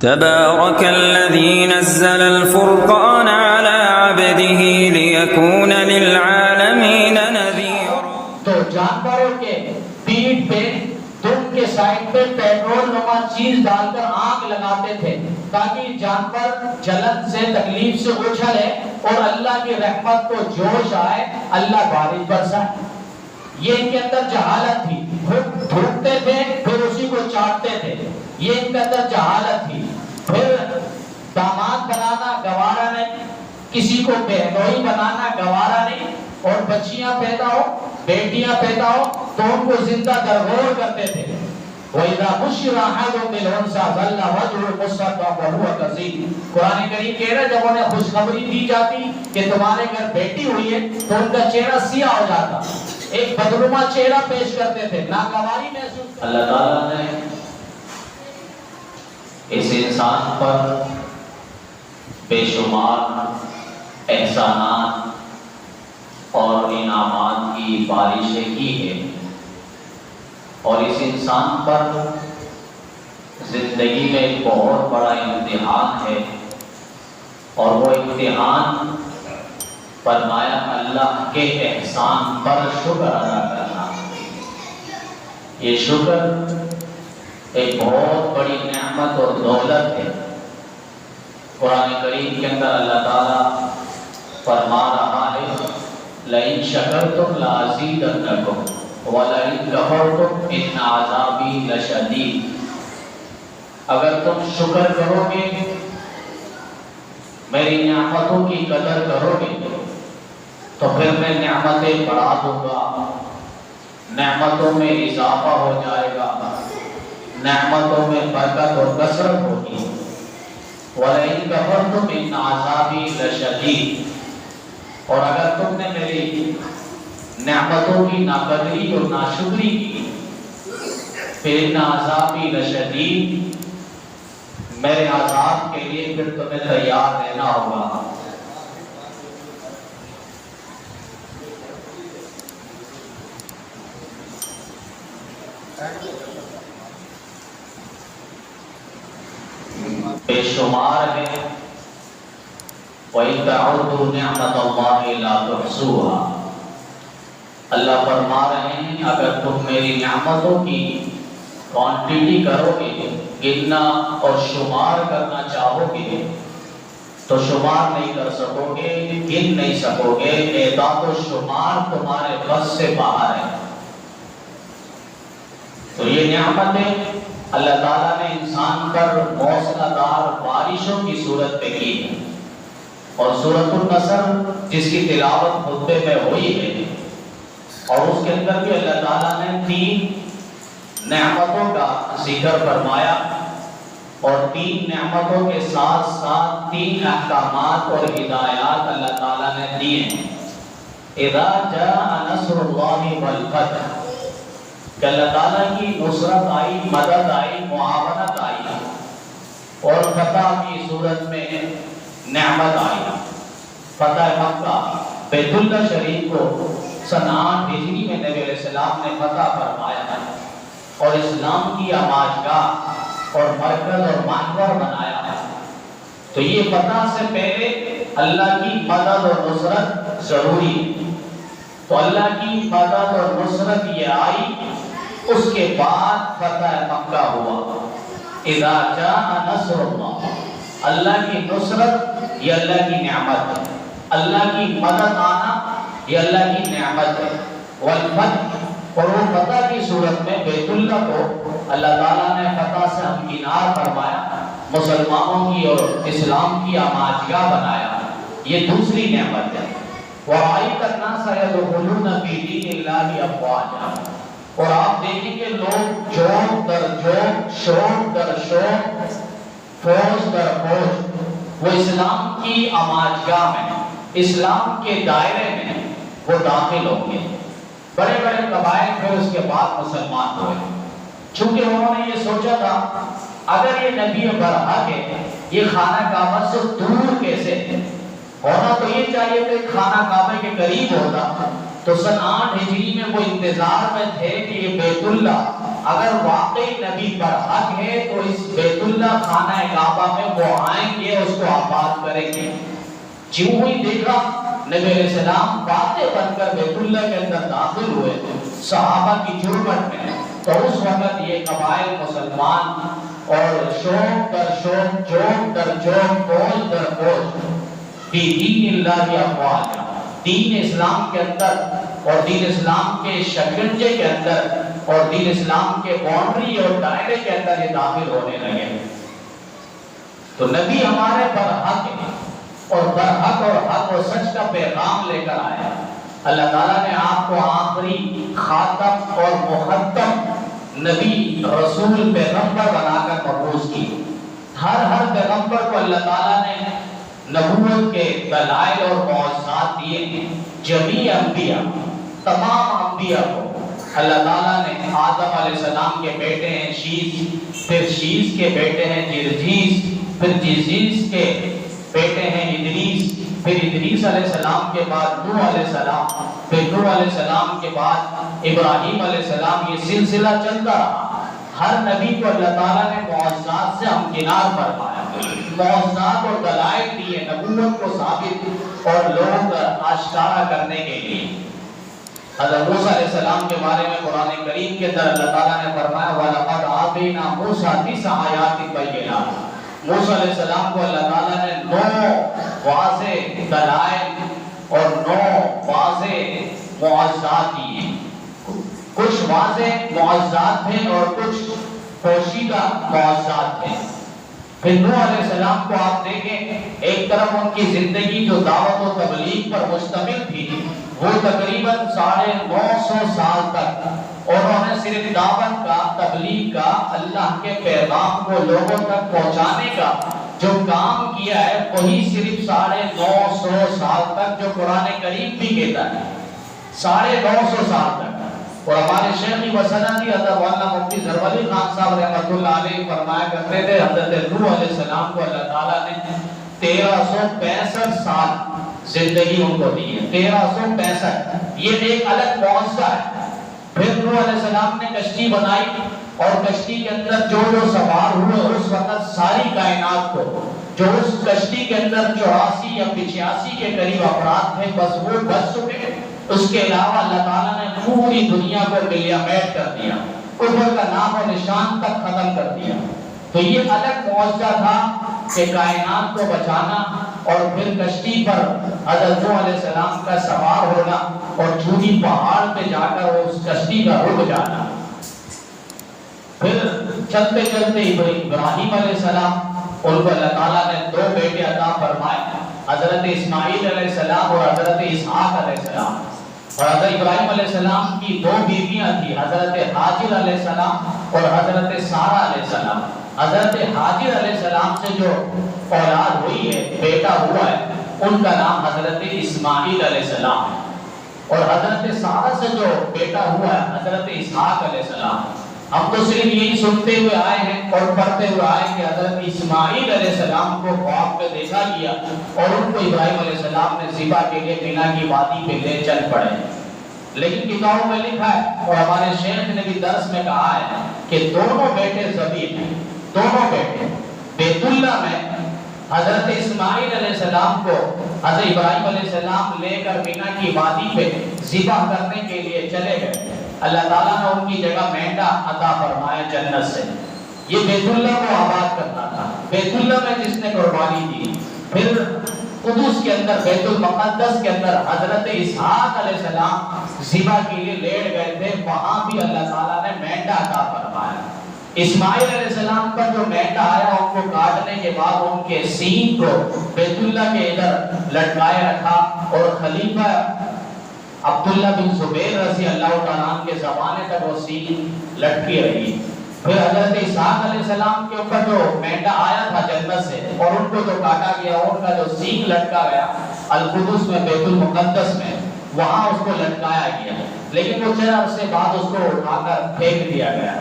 تبارك الذي نزل الفرقان على عبده ليكون للعالمين نذيرا۔ تو جانوروں کے پیٹھ پہ دم کے سائڈ پہ پیٹرول نما چیز ڈال کر آگ لگاتے تھے تاکہ جانور جلن سے تکلیف سے اچھلے اور اللہ کی رحمت کو جوش آئے، اللہ بارش برسائے۔ یہ ان کے اندر جہالت تھی، بھوکتے تھے پھر اسی کو چاٹتے تھے، یہ ان کے اندر جہالت تھی۔ پھر داماد بنانا گوارا نہیں، کسی کو بہنوئی بنانا گوارا نہیں، اور بچیاں پیدا ہو، بیٹیاں پیدا ہو تو ان کو زندہ درگور کرتے تھے۔ وَإِذَا بُشِّرَ أَحَدُهُم بِالْأُنثَىٰ ظَلَّ وَجْهُهُ مُسْوَدًّا وَهُوَ كَظِيمٌ۔ قرآن کریم کہہ رہا ہے جب انہیں خوشخبری دی جاتی کہ تمہارے گھر بیٹی ہوئی ہے تو ان کا چہرہ سیاہ ہو جاتا، ایک بدنما چہرہ پیش کرتے تھے، ناگواری محسوس۔ اللہ تعالیٰ نے اس انسان پر بے شمار احسانات اور انعامات کی بارشیں کی ہے، اور اس انسان پر زندگی میں ایک بہت بڑا امتحان ہے، اور وہ امتحان فرمایا اللہ کے احسان پر شکر ادا کرنا۔ یہ شکر ایک بہت بڑی نعمت اور دولت ہے۔ قرآن کریم کے اندر اللہ تعالیٰ فرما رہا ہے لَإِن شَكَرْتُمْ لَأَزِيدَنَّكُمْ وَلَئِن كَفَرْتُمْ إِنَّ عَذَابِي لَشَدِيدٌ۔ اگر تم شکر کرو گے، میری نعمتوں کی قدر کرو گے تو پھر میں نعمتیں بڑھا دوں گا، نعمتوں میں اضافہ ہو جائے گا، نعمتوں میں برکت اور کثرت ہوگی۔ وَلَئِن كَفَرْتُمْ إِنَّ عَذَابِي لَشَدِيدٌ۔ اور اگر تم نے میری نعمتوں کی ناقدری اور ناشکری کی پھر إِنَّ عَذَابِي لَشَدِيدٌ، میرے عذاب کے لیے پھر تمہیں تیار رہنا ہوگا۔ بے شمار ہے وَإِن تَعُدُّوا نِعْمَتَ اللَّهِ لَا تُحْصُوهَا۔ اللہ فرما رہے ہیں اگر تم میری نعمتوں کی کوانٹیٹی کرو گے، گننا اور شمار کرنا چاہو گے تو شمار نہیں کر سکو گے، گن نہیں سکو گے، اعداد و شمار تمہارے بس سے باہر ہے۔ تو یہ نعمتیں اللہ تعالیٰ نے انسان پر موسلا دار بارشوں کی صورت میں کی ہے، اور سورۃ النصر جس کی تلاوت خطبے میں ہوئی ہے، اور اس کے اندر بھی اللہ تعالیٰ نے 3 نعمتوں کا ذکر فرمایا، اور 3 نعمتوں کے ساتھ ساتھ 3 احکامات اور ہدایات اللہ تعالیٰ نے دیے ہیں۔ اذا جاء نصر اللہ والفتح، کہ اللہ تعالیٰ کی نصرت آئی، مدد آئی، معاونت آئی، اور فتح کی صورت میں نعمت آئی۔ فتح مکہ، بیت اللہ شریف کو سن 8 ہجری میں نبی علیہ السلام نے فتح فرمایا، اور اسلام کی آماجگاہ اور مرکز اور محور بنایا۔ تو یہ فتح سے پہلے اللہ کی مدد اور نصرت ضروری ہے۔ تو اللہ کی مدد اور نصرت یہ آئی، اس کے بعد فتح مکہ ہوا۔ اذا جاء نصر اللہ، اللہ کی نصرت یہ اللہ کی نعمت ہے، اللہ کی مدد آنا یہ اللہ کی نعمت ہے۔ والفتح، اور وہ فتح کی صورت میں بیت اللہ کو اللہ تعالیٰ نے فتح سے ہمکنار فرمایا، مسلمانوں کی اور اسلام کی آماجگاہ بنایا، یہ دوسری نعمت ہے۔ وَرَأَيْتَ النَّاسَ يَدْخُلُونَ فِي دِينِ اللَّهِ أَفْوَاجًا، اور آپ دیکھیں کہ لوگ جوک در جوک، شوق در شوق، فوج در فوج، وہ اسلام کی آماجگاہ میں، اسلام کے دائرے میں وہ داخل ہوں گے۔ بڑے بڑے قبائل پھر اس کے بعد مسلمان ہوئے، چونکہ انہوں نے یہ سوچا تھا اگر یہ نبی برحق ہے، یہ خانہ کعبہ سے دور کیسے ہے؟ ہونا تو یہ چاہیے کہ خانہ کعبہ کے قریب ہوتا، تو سن 8 ہجری میں وہ انتظار میں تھے کہ یہ بیت اللہ اگر واقعی نبی پر حق ہے تو اس بیت اللہ خانہ کعبہ میں وہ آئیں گے، اس کو آباد کریں گے۔ جیوں ہی دیکھا نبی علیہ السلام باتیں بن کر بیت اللہ کے اندر داخل ہوئے صحابہ کی جرمٹ میں، تو اس وقت یہ قبائل مسلمان اور شوق در شوق، جوق در جوق، فوج در فوج، فی دین اللہ افواج، دین اسلام کے اندر اور دین اسلام کے شکنجے کے اندر اور دین اسلام کے باؤنڈری اور دائرے کے اندر یہ داخل ہونے لگے۔ تو نبی ہمارے پر حق ہے اور برحق اور حق و سچ کا پیغام لے کر آیا۔ اللہ تعالیٰ نے آپ کو آخری خاتم اور مختم نبی رسول پیغمبر بنا کر مبعوث کی۔ ہر پیغمبر کو اللہ تعالیٰ نے نبوت کے دلائل اور معجزات دیے ہیں۔ جمیع انبیاء، تمام انبیاء کو اللہ تعالیٰ نے آدم علیہ السلام کے بیٹے ہیں شیس، پھر شیس کے بیٹے ہیں جرجیس، پھر جرجیس کے بیٹے ہیں ادریس، پھر ادریس علیہ السلام کے بعد نوح علیہ السلام، پھر نوح علیہ السلام کے بعد ابراہیم علیہ السلام، یہ سلسلہ چلتا رہا۔ ہر نبی کو اللہ تعالیٰ نے معجزات سے ہمکنار فرمایا، معجزات اور دلائل دیے نبوت کو ثابت اور لوگ آشکارا کرنے کے لیے۔ حضرت موسیٰ علیہ السلام کے بارے میں قرآن کریم کے اندر اللہ تعالیٰ نے فرمایا وَلَقَدْ آتَيْنَا مُوسَىٰ 9 آیَاتٍ بَيِّنَاتٍ۔ موسیٰ علیہ السلام کو اللہ تعالیٰ نے 9 واضح دلائل اور 9 واضح معجزات دیے۔ کچھ واضح معجزات تھے اور کچھ پوشیدہ معجزات تھے۔ پھر نوح علیہ السلام کو آپ دیکھیں، ایک طرف ان کی زندگی جو دعوت و تبلیغ پر مشتمل تھی، وہ تقریباً 950 سال تک انہوں نے صرف دعوت کا، تبلیغ کا، اللہ کے پیغام کو لوگوں تک پہنچانے کا جو کام کیا ہے، وہی صرف 950 سال تک جو قرآن کریم بھی کہتا ہے، 950 سال تک۔ اور ہمارے شیخی وسنتی حضرت مولانا مفتی زرولی خان صاحب رحمۃ اللہ علیہ فرمایا کرتے تھے حضرت نوح علیہ السلام کو اللہ تعالیٰ نے 1365 سال زندگی ان کو دی ہے۔ 1365 یہ ایک الگ معجزہ ہے۔ پھر نوح علیہ السلام نے کشتی بنائی اور کشتی کے اندر جو سوار ہوئے، اس وقت ساری کائنات کو جو اس کشتی کے اندر 84 یا 85 کے قریب افراد تھے، بس وہ بچ چکے۔ اس کے علاوہ اللہ تعالیٰ نے پوری دنیا کو ملیامیٹ کر دیا، کفر کا نام و نشان تک ختم کر دیا۔ تو یہ الگ معجزہ تھا کہ کائنات کو بچانا اور پھر کشتی پر حضرت نوح علیہ السلام کا سوار ہونا اور جھوٹی پہاڑ پہ جا کر اس کشتی کا رک جانا۔ پھر چلتے چلتے ابراہیم علیہ السلام، ان کو اللہ تعالیٰ نے 2 بیٹے عطا فرمائے، حضرت اسماعیل علیہ السلام اور حضرت اسحاق علیہ السلام۔ اور حضرت ابراہیم علیہ السلام کی 2 بیویاں تھیں، حضرت حاجر علیہ السلام اور حضرت سارہ علیہ السلام۔ حضرت حاجر علیہ السلام سے جو اولاد ہوئی ہے، بیٹا ہوا ہے، ان کا نام حضرت اسماعیل علیہ السلام ہے۔ اور حضرت سارہ سے جو بیٹا ہوا ہے، حضرت اسحاق علیہ السلام۔ ہم تو صرف یہی سنتے ہوئے آئے ہیں اور پڑھتے ہوئے آئے کہ حضرت اسماعیل علیہ السلام کو خواب میں دیکھا گیا اور ان کو ابراہیم علیہ السلام نے ذبح کے لیے مینا کی وادی پہ لے چل پڑے۔ لیکن کتابوں میں لکھا ہے اور ہمارے شیخ نے بھی درس میں کہا ہے کہ دونوں بیٹے ذبیح ہیں، دونوں بیٹے بیت اللہ میں حضرت اسماعیل علیہ السلام کو حضرت ابراہیم علیہ السلام لے کر مینا کی وادی پہ ذبح کرنے کے لیے چلے گئے۔ اللہ تعالیٰ نے ان کی جگہ مینڈا عطا فرمایا جنت سے۔ یہ بیت اللہ کو آباد کرنا تھا، بیت اللہ میں جس نے قربانی دی۔ پھر قدس کے اندر، بیت المقدس کے اندر حضرت اسحاق علیہ السلام ذبح کے لیے لیٹ گئے تھے، وہاں بھی اللہ تعالیٰ نے مینڈا عطا فرمایا۔ اسماعیل علیہ السلام پر جو مینڈا آیا، ان کو کاٹنے کے بعد ان کے سینگ کو بیت اللہ کے ادھر لٹکائے رکھا اور خلیفہ عبداللہ بن زبیر رضی اللہ تعالیٰ عنہ کے زمانے تک وہ سینگ لٹکی رہی۔ پھر حضرت اسحاق علیہ السلام کے اوپر جو مینڈا آیا تھا جنت سے اور ان کو جو کاٹا گیا، ان کا جو سینگ لٹکا گیا القدس میں، بیت المقدس میں، وہاں اس کو لٹکایا گیا، لیکن وہ چند عرصے بعد اس کو اٹھا کر پھینک دیا گیا۔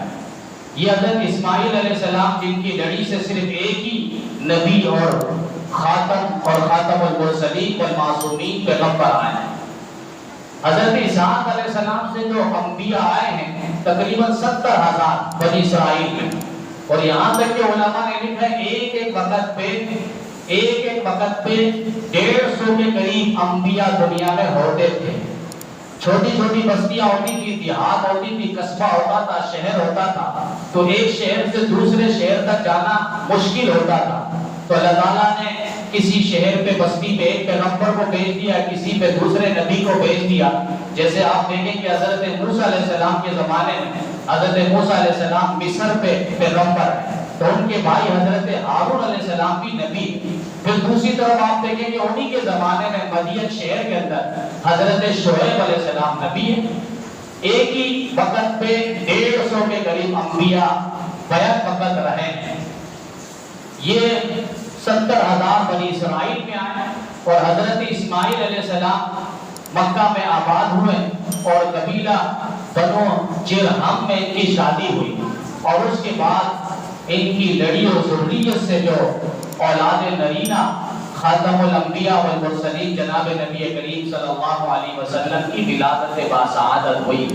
یہ حضرت اسماعیل علیہ السلام جن کی لڑی سے صرف ایک ہی نبی اور خاتم المرسلین والمعصومین پیغمبر آئے ہیں۔ حضرت اسحاق علیہ السلام سے جو انبیاء آئے ہیں تقریباً 70,000 بنی اسرائیل میں، اور یہاں تک کہ علماء نے لکھا ہے ایک ایک وقت پہ 150 کے قریب انبیاء دنیا میں ہوتے تھے۔ چھوٹی چھوٹی بستیاں ہوتی تھی، دیہات ہوتی تھی، قصبہ ہوتا تھا، شہر ہوتا تھا، تو ایک شہر سے دوسرے شہر تک جانا مشکل ہوتا تھا، تو اللہ تعالیٰ نے کسی شہر پہ بستی پہ ایک پیغمبر کو بھیج دیا، کسی پہ دوسرے نبی کو بھیج دیا۔ جیسے آپ دیکھیں کہ حضرت موسیٰ علیہ السلام کے زمانے میں حضرت موسیٰ علیہ السلام مصر پہ پیغمبر ہیں، تو ان کے بھائی حضرت ہارون علیہ السلام بھی نبی۔ پھر دوسری طرف آپ دیکھیں کہ انہی کے زمانے میں مدین شہر کے اندر حضرت شعیب علیہ السلام نبی ہے۔ ایک ہی وقت پہ 150 کے قریب انبیاء بیک وقت رہے ہیں۔ یہ 70,000 بنی اسرائیل میں آئے اور حضرت اسماعیل علیہ السلام مکہ میں آباد ہوئے اور قبیلہ بنو جرہم میں ان کی شادی ہوئی، اور اس کے بعد ان کی لڑی و ذریت سے جو اولاد نرینہ خاتم الانبیاء والمرسلین جناب نبی کریم صلی اللہ علیہ وسلم کی ولادت باسعادت ہوئی۔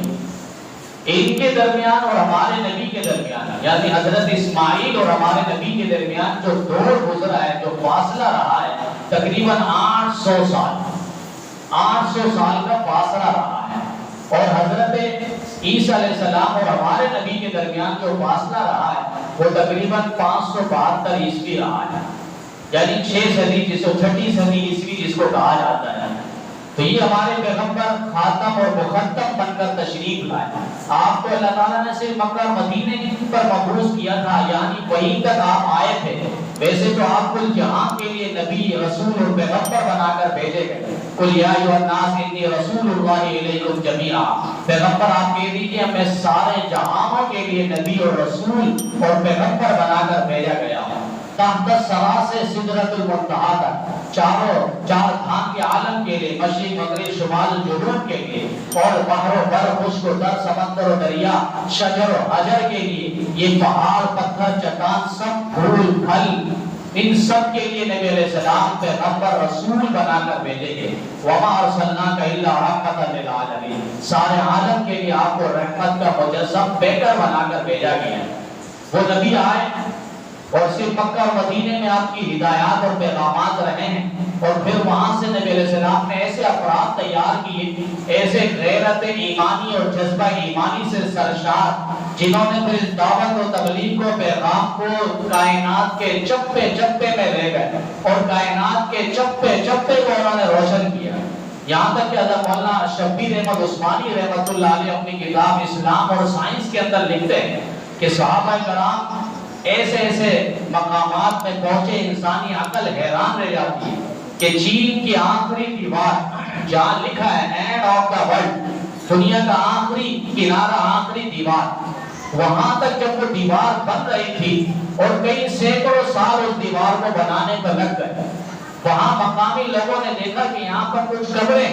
ان کے درمیان اور ہمارے نبی کے درمیان، یعنی حضرت اسماعیل اور ہمارے نبی کے درمیان جو دور گزرا ہے، جو فاصلہ رہا ہے، تقریباً 800 سال کا فاصلہ رہا ہے، اور حضرت عیسیٰ علیہ السلام اور ہمارے نبی کے درمیان جو فاصلہ رہا ہے وہ تقریباً 572 عیسوی رہا ہے، یعنی 6 صدی جس کو 6 صدی عیسوی جس کو کہا جاتا ہے۔ تو یہ ہمارے پیغمبر خاتم اور مختم بن کر تشریف لائے۔ آپ کو اللہ تعالیٰ نے صرف مکہ مدینے پر مبعوث کیا تھا، یعنی وہیں تک آپ آئے تھے، ویسے تو آپ کل جہاں کے لیے نبی رسول اور پیغمبر بنا کر بھیجے گئے۔ قل یا ایھا الناس انی رسول اللہ الیکم جمیعا، پیغمبر آپ کہہ دیجیے میں سارے جہانوں کے لیے نبی اور رسول اور پیغمبر بنا کر بھیجا گیا ہوں۔ تحت الثری سے سدرۃ المنتہا تک، چار دھام کے عالم کے لیے، مشرق مغرب شمال جنوب کے لیے، اور بحر و بر، خشک و تر، سمندر و دریا، شجر و حجر کے لیے، یہ پہاڑ پتھر چٹان سب پھول پھل، ان سب کے لیے نبی علیہ السلام پیغمبر رسول بنا کر بھیجے گئے۔ وما ارسلناک الا رحمۃ للعالمین، سارے عالم کے لیے آپ کو رحمت کا مجسم بیٹر بنا کر بھیجا گیا۔ وہ نبی آئے اور صرف مکہ اور مدینے میں آپ کی ہدایات اور پیغامات رہے ہیں، اور پھر وہاں سے نبی علیہ السلام نے ایسے افراد تیار کیے، ایسے غیرت ایمانی اور جذبہ ایمانی سے سرشار، جنہوں نے پھر اس دعوت و تبلیغ کو، پیغام کو کائنات کے چپے چپے میں لے گئے، اور کائنات کے چپے چپے کو انہوں نے روشن کیا۔ یہاں تک کہ حضرت مولانا شبیر احمد عثمانی رحمۃ اللہ علیہ اپنی کتاب اسلام اور سائنس کے اندر لکھتے ہیں کہ صحابہ کرام ایسے ایسے مقامات میں پہنچے، انسانی عقل حیران رہ جاتی ہے کہ چین کی آخری دیوار جہاں لکھا ہے اینڈ آف دا ورلڈ، دنیا کا آخری کنارہ، آخری دیوار، وہاں تک جب وہ دیوار بن رہی تھی اور کئی سینکڑوں سال اس دیوار کو بنانے پر لگ گئے، وہاں مقامی لوگوں نے دیکھا کہ یہاں پر کچھ قبریں،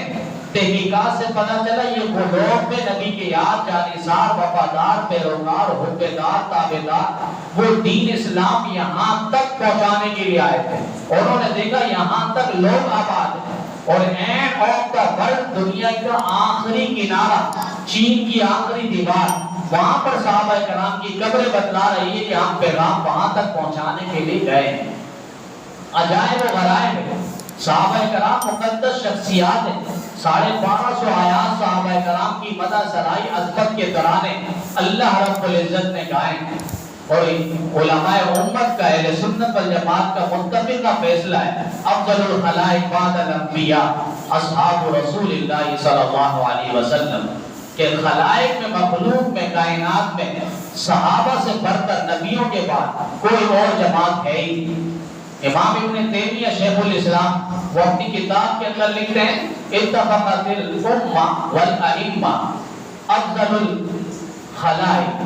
تحقیقات سے پتہ چلا یہ وہ لوگ تھے نبی کے یاد جانثار، وفادار، پیروکار، حکمدار، تابعدار، وہ دین اسلام یہاں تک پہنچانے کے لیے آئے تھے، اور انہوں نے دیکھا یہاں تک لوگ آباد ہیں، اور اینڈ آف دا ورلڈ، دنیا کا آخری کنارہ، چین کی آخری دیوار، وہاں پر صحابہ کرام کی قبریں بتلا رہی ہے کہ ہم پیغام وہاں تک پہنچانے کے لیے گئے ہیں۔ عجائب و غرائب ہے، صحابہ کرام مقدس شخصیات ہیں، 1250 آیات صحابہ کرام کی مدح سرائی عظمت کے ترانے اللہ رب العزت نے گائے ہیں، اور علماء امت کا، اہل سنت والجماعت کا متفقہ فیصلہ ہے افضل الخلائق بعد الانبیاء اصحاب رسول اللہ صلی اللہ علیہ وسلم، کہ خلائق میں، مخلوق میں، کائنات میں صحابہ سے بڑھ کر نبیوں کے بعد کوئی اور جماعت ہے ہی نہیں۔ امام ابن تیمیہ شیخ الاسلام وہ اپنی کتاب کے اندر لکھتے ہیں اتفقت الامہ والائمہ افضل الخلائق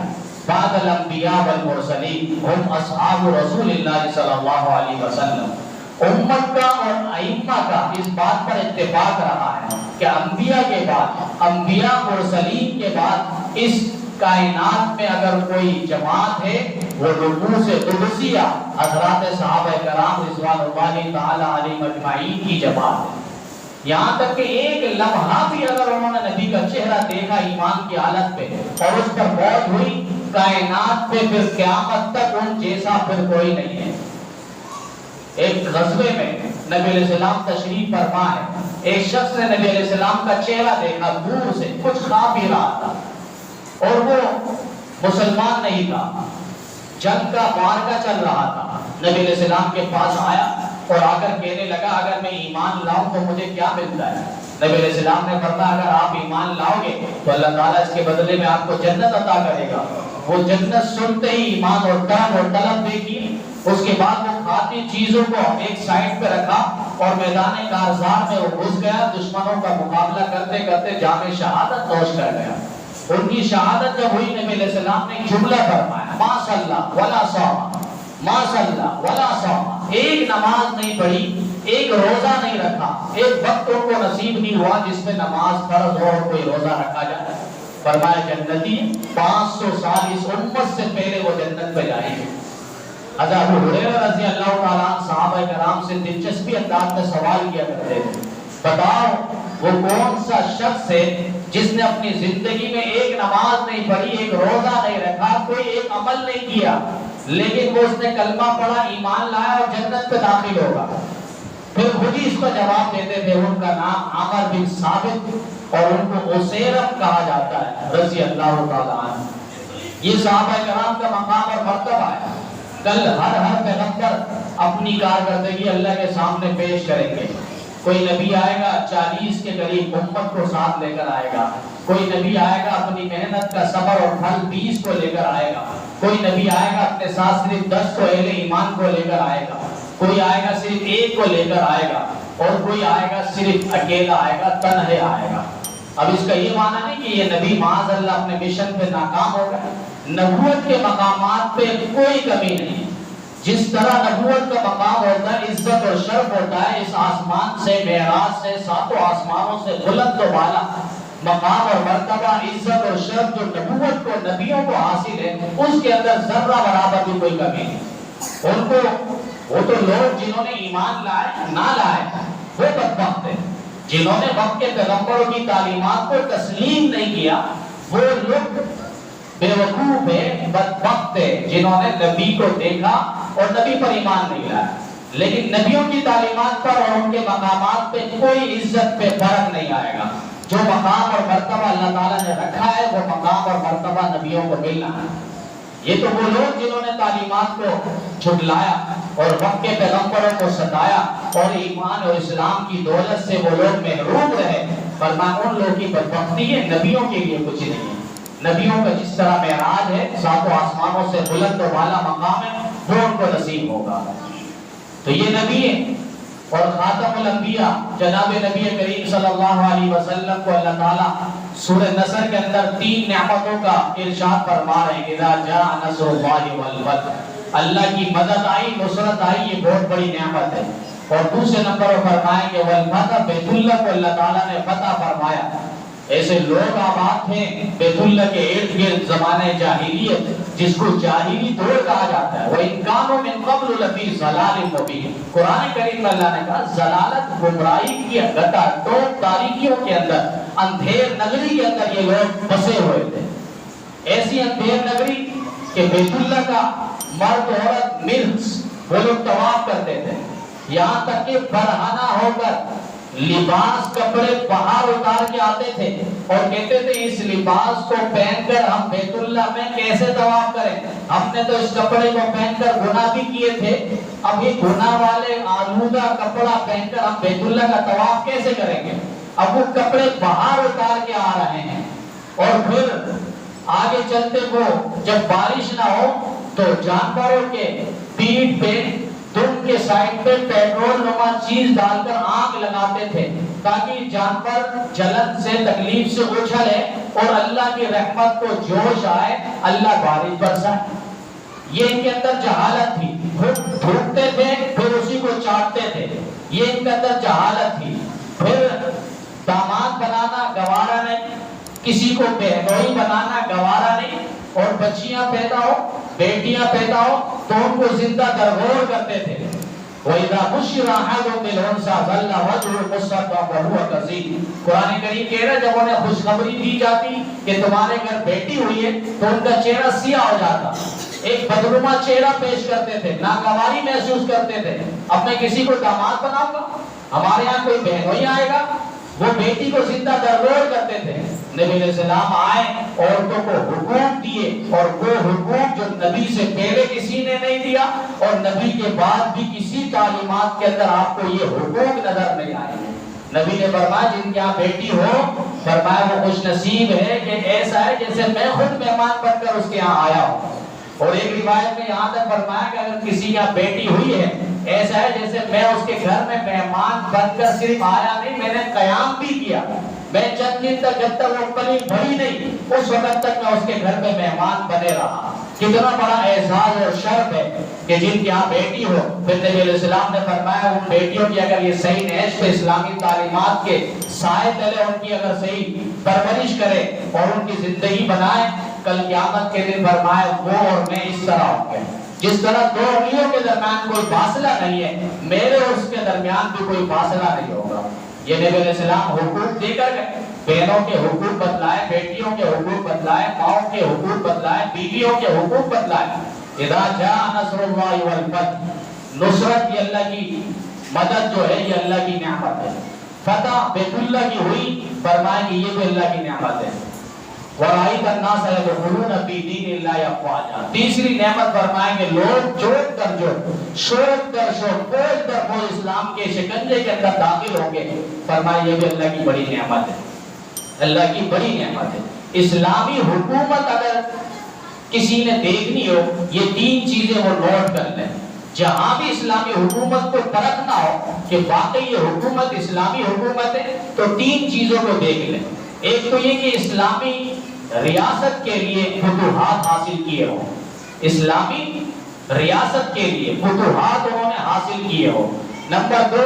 بعد الانبیاء والمرسلین ہم اصحاب رسول اللہ صلی اللہ علیہ وسلم۔ امت کا اور ائمہ کا اس بات پر اتفاق رہا ہے کہ انبیاء کے بعد، انبیاء مرسلین کے بعد اس کائنات میں اگر کوئی جماعت ہے وہ رکوع سے قدسیہ حضرات صحابہ کرام رضوان اللہ تعالی علیہم اجمعین کی جماعت ہے۔ یہاں تک کہ ایک لمحہ بھی اگر انہوں نے نبی کا چہرہ دیکھا ایمان کی حالت پہ اور اس پر موت ہوئی، کائنات پہ پھر قیامت تک ان جیسا پھر کوئی نہیں ہے۔ ایک غزوے میں نبی علیہ السلام تشریف فرما ہے، ایک شخص نے نبی علیہ السلام کا چہرہ دیکھا دور سے، کچھ کھا پی رہا تھا اور وہ مسلمان نہیں تھا، جنگ کا معرکہ چل رہا تھا۔ نبی علیہ السلام کے پاس آیا اور آ کر کہنے لگا اگر میں ایمان لاؤں تو مجھے کیا ملتا ہے؟ نبی علیہ السلام نے فرمایا اگر آپ ایمان لاؤ گے تو اللہ تعالیٰ اس کے بدلے میں آپ کو جنت عطا کرے گا۔ وہ جنت سنتے ہی ایمان اور طلب دیکھی، اس کے بعد وہ کھاتی چیزوں کو ایک سائڈ پہ رکھا اور میدان کارزار میں وہ گھس گیا، دشمنوں کا مقابلہ کرتے کرتے جام شہادت نوش کر گیا۔ ان کی شہادت جب ہوئی نبی علیہ السلام نے ایک جملہ فرمایا، ما صلی ولا صام، ما صلی ولا صام، ایک نماز نہیں پڑھی، ایک روزہ نہیں رکھا، ایک وقت ان کو نصیب نہیں ہوا جس میں نماز فرض ہو اور کوئی روزہ رکھا جائے۔ فرمایا جنتی 500 سال اس امت سے پہلے وہ جنت پہ جائیں گے۔ حضرت ابو ہریرہ رضی اللہ تعالیٰ عنہ صحابہ کرام سے دلچسپی انداز میں سوال کیا کرتے تھے، بتاؤ وہ کون سا شخص ہے جس نے اپنی زندگی میں ایک نماز نہیں پڑھی، ایک روزہ نہیں رکھا، کوئی ایک عمل نہیں کیا، لیکن وہ اس نے کلمہ پڑھا، ایمان لایا اور جنت پہ داخل ہوگا؟ پھر خود ہی اس کا جواب دیتے تھے، ان کا نام عامر بن ثابت اور ان کو اسیرم کہا جاتا ہے رضی اللہ تعالیٰ عنہ۔ یہ صحابہ کرام کا مقام اور مرتبہ ہے۔ کل ہر پیغمبر اپنی کارکردگی اللہ کے سامنے پیش کریں گے۔ کوئی نبی آئے گا 40 کے قریب امت کو ساتھ لے کر آئے گا، کوئی نبی آئے گا اپنی محنت کا صبر اور پھل 20 کو لے کر آئے گا، کوئی نبی آئے گا اپنے ساتھ صرف 10 کو اہل ایمان کو لے کر آئے گا، کوئی آئے گا صرف 1 کو لے کر آئے گا اور کوئی آئے گا صرف اکیلا آئے گا، تنہے آئے گا۔ اب اس کا یہ معنی نہیں کہ یہ نبی معاذ اللہ اپنے مشن پہ ناکام ہو گئے۔ نبوت کے مقامات پہ کوئی کمی نہیں، جس طرح نبوت کا مقام ہوتا ہے، عزت اور شرف ہوتا ہے، اس آسمان سے معراج سے 7 آسمانوں سے بلند و بالا مقام اور مرتبہ، عزت اور شرف جو نبوت کو نبیوں کو حاصل ہے، اس کے اندر ذرہ برابر بھی کوئی کمی نہیں۔ ان کو وہ تو لوگ جنہوں نے ایمان لائے نہ لائے وہ بدبخت ہیں، جنہوں نے وقت کے پیغمبروں کی تعلیمات کو تسلیم نہیں کیا وہ لوگ بے وقوف ہے، بدبخت ہے، جنہوں نے نبی کو دیکھا اور نبی پر ایمان نہیں لایا۔ لیکن نبیوں کی تعلیمات پر اور ان کے مقامات پہ کوئی عزت پہ فرق نہیں آئے گا۔ جو مقام اور مرتبہ اللہ تعالیٰ نے رکھا ہے وہ مقام اور مرتبہ نبیوں کو ملنا ہے۔ یہ تو وہ لوگ جنہوں نے تعلیمات کو جھٹلایا اور وقت کے پیغمبروں کو ستایا اور ایمان اور اسلام کی دولت سے وہ لوگ محروم رہے، ورنہ ان لوگوں کی بدبختی ہے، نبیوں کے لیے کچھ نہیں ہے۔ نبیوں کا جس طرح معراج ہے، 7 آسمانوں سے بلند و بالا مقام ہے، وہ ان کو نصیب ہوگا۔ تو یہ نبی ہے اور خاتم الانبیاء جناب نبی کریم صلی اللہ علیہ وسلم کو اللہ تعالیٰ سورہ نصر کے اندر 3 نعمتوں کا ارشاد فرما رہے ہیں، اذا جاء نصر اللہ والفتح، اللہ کی مدد آئی، نصرت آئی، یہ بہت بڑی نعمت ہے۔ اور دوسرے نمبر پر فرمائیں کہ والفتح، بیت اللہ کو اللہ تعالیٰ نے فتح فرمایا۔ ایسے لوگ آباد تھے بیت اللہ کے ارد گرد زمانے جاہلیت، جس کو جاہلی دور کہا جاتا ہے، وَإِن كَانُوا مِن قَبْلُ لَفِي ضَلَالٍ مُبِينٍ۔ قرآن کریم میں اللہ نے کہا ضلالت، گمراہی کی گٹا ٹوپ، تاریکیوں کے اندر، اندھیر نگری کے اندر یہ لوگ بسے ہوئے تھے۔ ایسی اندھیر نگری کہ بیت اللہ کا مرد عورت مرد وہ لوگ طواف کرتے تھے، یہاں تک کہ برہنہ ہو کر لباس کپڑے باہر اتار کے آتے تھے اور کہتے تھے اس لباس کو پہن کر ہم بیت اللہ میں کیسے طواف کریں، ہم نے تو اس کپڑے کو پہن کر گناہ بھی کیے تھے، اب یہ گناہ والے آلودہ کپڑا پہن کر ہم بیت اللہ کا طواف کیسے کریں گے۔ اب وہ کپڑے باہر اتار کے آ رہے ہیں اور پھر آگے چلتے وہ جب بارش نہ ہو تو جانوروں کے پیٹھ پہ دم کے سائڈ پہ پیٹرول نما چیز ڈال کر آگ لگاتے تھے تاکہ جانور جلن سے تکلیف سے اچھلے اور اللہ کی رحمت کو جوش آئے، اللہ بارش برسائے۔ یہ ان کے اندر جہالت تھی، دھوکتے تھے پھر اسی کو چاٹتے تھے، یہ ان کے اندر جہالت تھی۔ پھر داماد بنانا گوارا نہیں، کسی کو بہنوئی بنانا گوارا نہیں، اور بچیاں پیدا ہو، بیٹیاں پیدا ہو تو ان کو زندہ درگور کرتے تھے۔ وَإِذَا بُشِّرَ أَحَدُهُم بِالْأُنثَىٰ ظَلَّ وَجْهُهُ مُسْوَدًّا وَهُوَ كَظِيمٌ۔ قرآن کریم کہہ رہا ہے جب انہیں خوشخبری دی جاتی کہ تمہارے گھر بیٹی ہوئی ہے تو ان کا چہرہ سیاہ ہو جاتا، ایک بدنما چہرہ پیش کرتے تھے، ناگواری محسوس کرتے تھے، اب میں کسی کو داماد بناؤں گا، ہمارے یہاں کوئی بہنوئی آئے گا، وہ بیٹی کو زندہ درگور کرتے تھے۔ نبی علیہ السلام آئے، عورتوں کو حقوق دیے، اور وہ حقوق جو نبی سے پہلے کسی نے نہیں دیا اور نبی کے بعد بھی کسی تعلیمات کے اندر آپ کو یہ حقوق نظر نہیں آئے۔ نبی نے فرمایا جن کے یہاں بیٹی ہو، فرمایا وہ خوش نصیب ہے کہ ایسا ہے جیسے میں خود مہمان بن کر اس کے یہاں آیا ہوں۔ اور ایک روایت میں یہاں تک فرمایا کہ اگر کسی کی یہاں بیٹی ہوئی ہے، ایسا ہے جیسے میں اس کے گھر میں مہمان بن کر صرف آیا نہیں، میں نے قیام بھی کیا، میں چند دن تک جب تک وہ پلی بڑھی نہیں اس وقت تک میں اس کے گھر میں مہمان بنے رہا۔ کتنا بڑا اعزاز اور شرف ہے کہ جن کی یہاں بیٹی ہو۔ پھر نبی علیہ السلام نے فرمایا ان بیٹیوں کی اگر یہ صحیح نہج پہ اسلامی تعلیمات کے سائے تلے ان کی اگر صحیح پرورش کرے اور ان کی زندگی بنائے، کل قیامت کے دن فرمایا وہ اور میں اس طرح ہوں گے جس طرح دو انگلیوں کے درمیان کوئی فاصلہ نہیں ہے، میرے اور اس کے درمیان بھی کوئی فاصلہ نہیں ہوگا۔ یہ نبی علیہ السلام حقوق دے کر گئے، بہنوں کے حقوق بتلائے، بیٹیوں کے حقوق بتلائے، ماؤں کے حقوق بتلائے، بیویوں کے حقوق بتلائے۔ اذا جاء نصر اللہ والفتح، نصرت یہ اللہ کی مدد جو ہے یہ اللہ کی نعمت ہے، فتح بیت اللہ کی ہوئی، فرمائے کہ یہ بھی اللہ کی نعمت ہے۔ وَرَأَيْتَ النَّاسَ يَدْخُلُونَ فِي دِينِ اللَّهِ أَفْوَاجًا، تیسری نعمت فرمائیں کہ لوگ جوڑ در جوڑ، شوق در شوق، بوجھ در بوجھ اسلام کے شکنجے کے اندر داخل ہوں گے۔ فرمائے یہ بھی اللہ کی بڑی نعمت ہے، اللہ کی بڑی نعمت ہے۔ اسلامی حکومت اگر کسی نے دیکھنی ہو یہ تین چیزیں وہ نوٹ کر لیں، جہاں بھی اسلامی حکومت کو پرکھنا ہو کہ واقعی یہ حکومت اسلامی حکومت ہے تو تین چیزوں کو دیکھ لیں۔ ایک تو یہ کہ اسلامی ریاست کے لیے فتوحات حاصل کیے ہوں، اسلامی ریاست کے لیے فتوحات انہوں نے حاصل کیے ہوں۔ نمبر دو،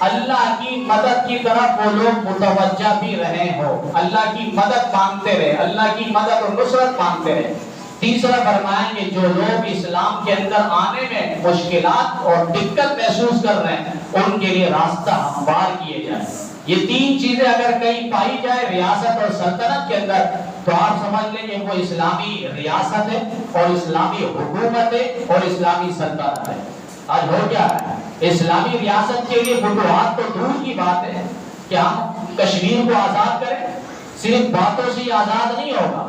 اللہ کی مدد کی طرف وہ لوگ متوجہ بھی رہے ہوں، اللہ کی مدد مانگتے رہے، اللہ کی مدد اور نصرت مانگتے رہے۔ تیسرا فرمائیں کہ جو لوگ اسلام کے اندر آنے میں مشکلات اور دقت محسوس کر رہے ہیں ان کے لیے راستہ ہموار کیے جائیں۔ یہ تین چیزیں اگر کہیں پائی جائے ریاست اور سلطنت کے اندر تو آپ سمجھ لیں کہ وہ اسلامی ریاست ہے اور اسلامی حکومت ہے اور اسلامی سلطنت ہے۔ آج ہو گیا ہے اسلامی ریاست کے لیے فتوحات تو دور کی بات ہے کہ ہم کشمیر کو آزاد کریں، صرف باتوں سے ہی آزاد نہیں ہوگا،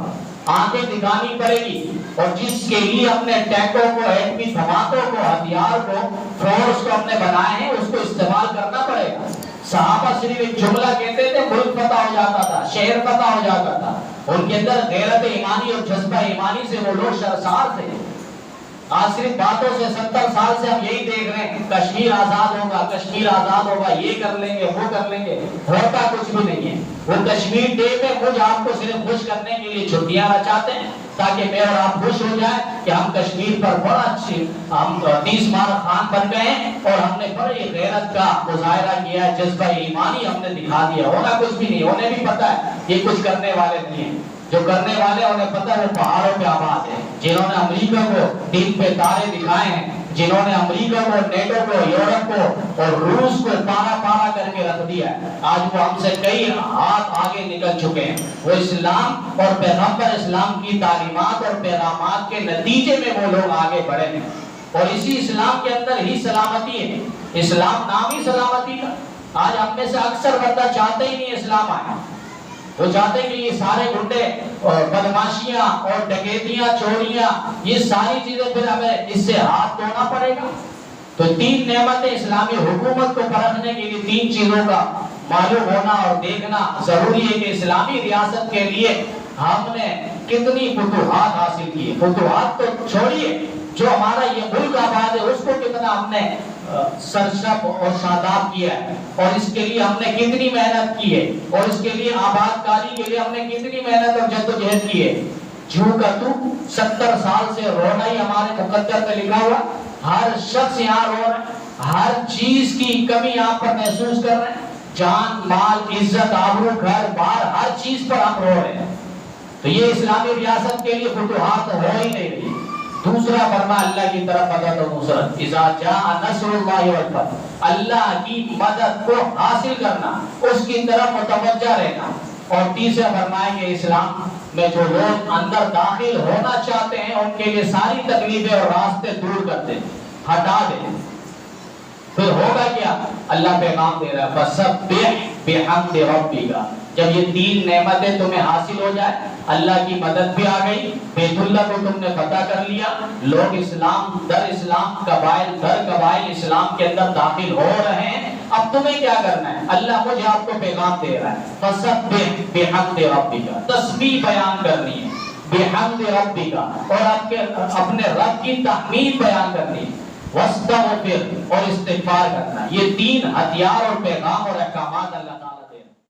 آنکھیں دکھانی پڑے گی، اور جس کے لیے اپنے ٹینکوں کو، ایٹمی دھماکوں کو، ہتھیار کو، فورس کو ہم نے بنائے ہیں اس کو استعمال کرنا پڑے گا۔ صحابہ صرف ایک جملہ کہتے تھے ملک فتح ہو جاتا تھا، شہر فتح ہو جاتا تھا، ان کے اندر غیرت ایمانی اور جذبہ ایمانی سے وہ لوگ شرسار تھے۔ آج صرف باتوں سے 70 سال سے ہم یہی دیکھ رہے ہیں کشمیر آزاد ہوگا، کشمیر آزاد ہوگا، یہ کر لیں گے، وہ کر لیں گے، ہوتا کچھ بھی نہیں ہے۔ وہ کشمیر ڈے پہ مجھ آپ کو صرف خوش کرنے کے لیے چھٹیاں رچاتے ہیں تاکہ میں اور آپ خوش ہو جائیں کہ ہم کشمیر پر بڑا اچھی ہم 30 مار خان بن گئے ہیں اور ہم نے بڑی غیرت کا مظاہرہ کیا ہے، جذبہ ایمانی ہم نے دکھا دیا۔ ہونا کچھ بھی نہیں، انہیں بھی پتا ہے یہ کچھ کرنے والے نہیں ہیں، جو کرنے والے انہیں پتا ہے وہ پہاڑوں پہ آباد ہے، جنہوں نے امریکہ کو دن پہ تارے دکھائے ہیں، جنہوں نے امریکہ کو، نیٹو کو، یورپ کو اور روس کو پارا پارا کر کے رکھ دیا ہے، آج وہ ہم سے کئی ہاتھ آگے نکل چکے ہیں۔ وہ اسلام اور پیغمبر اسلام کی تعلیمات اور پیغامات کے نتیجے میں وہ لوگ آگے بڑھے ہیں، اور اسی اسلام کے اندر ہی سلامتی ہے۔ اسلام نام ہی سلامتی کا۔ آج ہم میں سے اکثر بندہ چاہتے ہی نہیں اسلام آئے، وہ چاہتے ہیں کہ یہ سارے گنڈے اور بدماشیاں اور ڈکیتیاں، چوریاں، یہ ساری چیزیں پھر ہمیں اس سے ہاتھ دھونا پڑے گا۔ تو تین نعمتیں اسلامی حکومت کو پرکھنے کے لیے تین چیزوں کا معلوم ہونا اور دیکھنا ضروری ہے کہ اسلامی ریاست کے لیے ہم نے کتنی فتوحات حاصل کی ہے۔ فتوحات تو چھوڑیے، جو ہمارا یہ ملک آباد ہے اس کو کتنا ہم نے سرشب اور شاداب کیا ہے، اور اس کے لیے ہم نے کتنی محنت کی ہے، اور اس کے لیے آباد کاری کے لیے ہم نے کتنی محنت اور جدوجہد کی ہے۔ جوں کا تو 70 سال سے رونا ہی ہمارے مقدر میں لکھا ہوا، ہر شخص یہاں رو رہا ہے، ہر چیز کی کمی یہاں پر محسوس کر رہے ہیں، جان، مال، عزت، آبرو، گھر بار، ہر چیز پر ہم رو رہے ہیں۔ تو یہ اسلامی ریاست کے لیے فتوحات ہو ہی نہیں رہی۔ دوسرا فرما اللہ کی طرف مدد و نصرت، اذا جاء نصر اللہ والفتح، اللہ کی مدد کو حاصل کرنا، اس کی طرف متوجہ رہنا۔ اور تیسرا فرمائے کہ اسلام میں جو لوگ اندر داخل ہونا چاہتے ہیں ان کے لیے ساری تکلیفیں اور راستے دور کر دیں، ہٹا دیں۔ پھر ہوگا کیا؟ اللہ پیغام دے رہا ہے فَسَبِّحْ بِحَمْدِ رَبِّكَ۔ جب یہ تین نعمتیں تمہیں حاصل ہو جائے، اللہ کی مدد بھی آ گئی، بیت اللہ کو تم نے فتح کر لیا، لوگ اسلام در اسلام، قبائل در قبائل اسلام کے اندر داخل ہو رہے ہیں، اب تمہیں کیا کرنا ہے؟ اللہ مجھے آپ کو پیغام دے رہا ہے فَسَبِّحْ بِحَمْدِ رَبِّكَ، تسبیح بیان کرنی ہے بِحَمْدِ رَبِّكَ، اور اپنے رب کی تحمید بیان کرنی ہے، وَاسْتَغْفِرْ، اور استغفار کرنا۔ یہ تین ہتھیار اور پیغام اور احکامات اللہ تعالیٰ